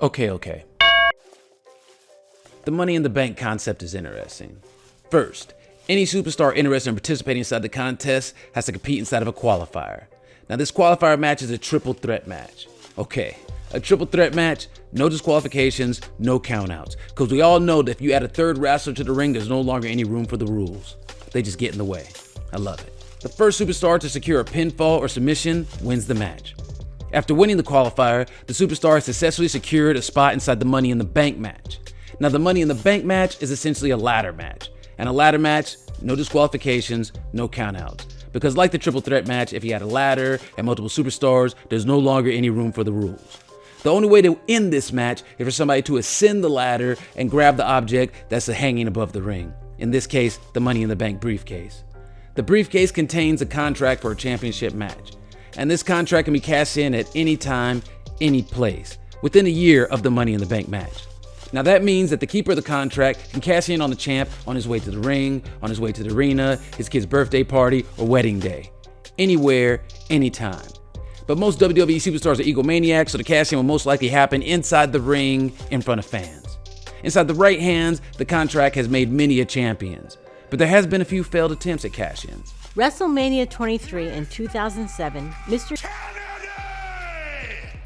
Okay. The Money in the Bank concept is interesting. First, any superstar interested in participating inside the contest has to compete inside of a qualifier. Now, this qualifier match is a triple threat match. Okay, a triple threat match, no disqualifications, no countouts. Because we all know that if you add a third wrestler to the ring, there's no longer any room for the rules. They just get in the way. I love it. The first superstar to secure a pinfall or submission wins the match. After winning the qualifier, the superstar has successfully secured a spot inside the Money in the Bank match. Now, the Money in the Bank match is essentially a ladder match. And a ladder match, no disqualifications, no countouts. Because like the triple threat match, if you had a ladder and multiple superstars, there's no longer any room for the rules. The only way to end this match is for somebody to ascend the ladder and grab the object that's hanging above the ring. In this case, the Money in the Bank briefcase. The briefcase contains a contract for a championship match. And this contract can be cashed in at any time, any place, within a year of the Money in the Bank match. Now that means that the keeper of the contract can cash in on the champ on his way to the ring, on his way to the arena, his kid's birthday party, or wedding day. Anywhere, anytime. But most WWE superstars are egomaniacs, so the cash in will most likely happen inside the ring in front of fans. Inside the right hands, the contract has made many a champions. But there has been a few failed attempts at cash-ins. WrestleMania 23 in 2007, Mr.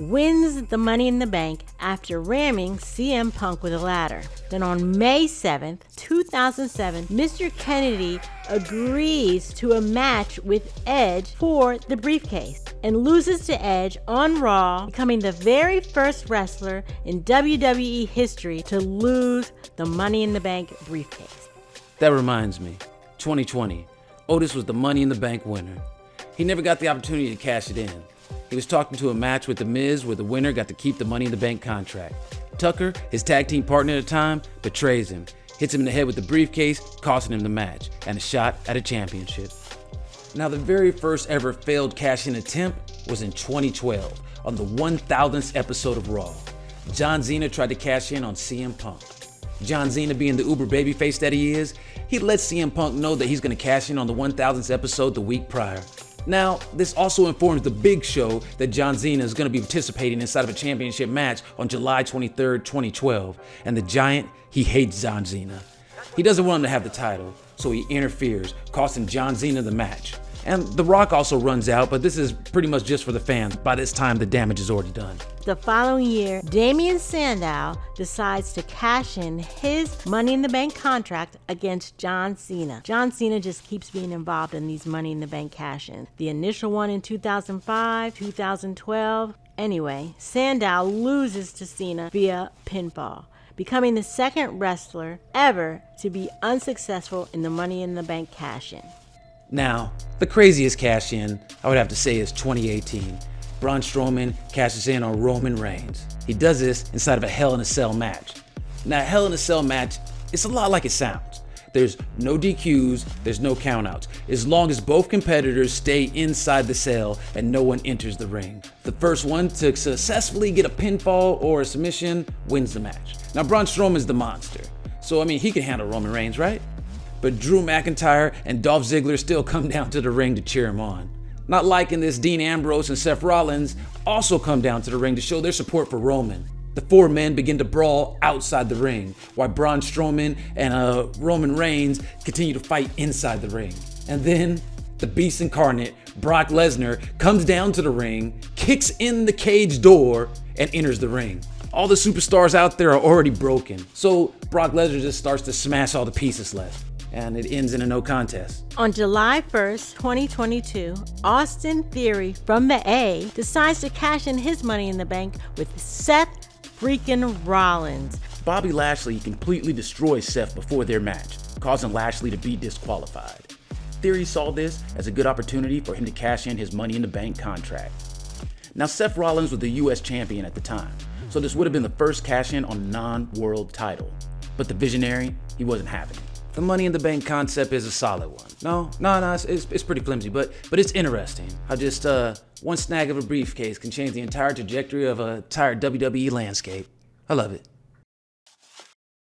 wins the Money in the Bank after ramming CM Punk with a ladder. Then on May 7th, 2007, Mr. Kennedy agrees to a match with Edge for the briefcase and loses to Edge on Raw, becoming the very first wrestler in WWE history to lose the Money in the Bank briefcase. That reminds me, 2020, Otis was the Money in the Bank winner. He never got the opportunity to cash it in. He was talking to a match with The Miz where the winner got to keep the Money in the Bank contract. Tucker, his tag team partner at the time, betrays him, hits him in the head with the briefcase, costing him the match and a shot at a championship. Now, the very first ever failed cash-in attempt was in 2012 on the 1000th episode of Raw. John Cena tried to cash in on CM Punk. John Cena, being the uber babyface that he is, he let CM Punk know that he's going to cash in on the 1000th episode the week prior. Now, this also informs The Big Show that John Cena is going to be participating inside of a championship match on July 23rd, 2012. And the Giant, he hates John Cena. He doesn't want him to have the title, so he interferes, costing John Cena the match. And The Rock also runs out, but this is pretty much just for the fans. By this time, the damage is already done. The following year, Damien Sandow decides to cash in his Money in the Bank contract against John Cena. John Cena just keeps being involved in these Money in the Bank cash-ins. The initial one in 2005, 2012. Anyway, Sandow loses to Cena via pinfall, becoming the second wrestler ever to be unsuccessful in the Money in the Bank cash-in. Now, the craziest cash-in, I would have to say, is 2018. Braun Strowman cashes in on Roman Reigns. He does this inside of a Hell in a Cell match. Now, a Hell in a Cell match, it's a lot like it sounds. There's no DQs, there's no countouts, as long as both competitors stay inside the cell and no one enters the ring. The first one to successfully get a pinfall or a submission wins the match. Now, Braun Strowman's the monster, so he can handle Roman Reigns, right? But Drew McIntyre and Dolph Ziggler still come down to the ring to cheer him on. Not liking this, Dean Ambrose and Seth Rollins also come down to the ring to show their support for Roman. The four men begin to brawl outside the ring, while Braun Strowman and Roman Reigns continue to fight inside the ring. And then, the Beast Incarnate, Brock Lesnar, comes down to the ring, kicks in the cage door, and enters the ring. All the superstars out there are already broken, so Brock Lesnar just starts to smash all the pieces left. And it ends in a no contest. On July 1st, 2022, Austin Theory from the A decides to cash in his Money in the Bank with Seth freaking Rollins. Bobby Lashley completely destroys Seth before their match, causing Lashley to be disqualified. Theory saw this as a good opportunity for him to cash in his Money in the Bank contract. Now, Seth Rollins was the US champion at the time, so this would have been the first cash in on a non-world title. But the Visionary, he wasn't having it. The Money in the Bank concept is a solid one. No, it's pretty flimsy, but it's interesting how just one snag of a briefcase can change the entire trajectory of a entire WWE landscape. I love it.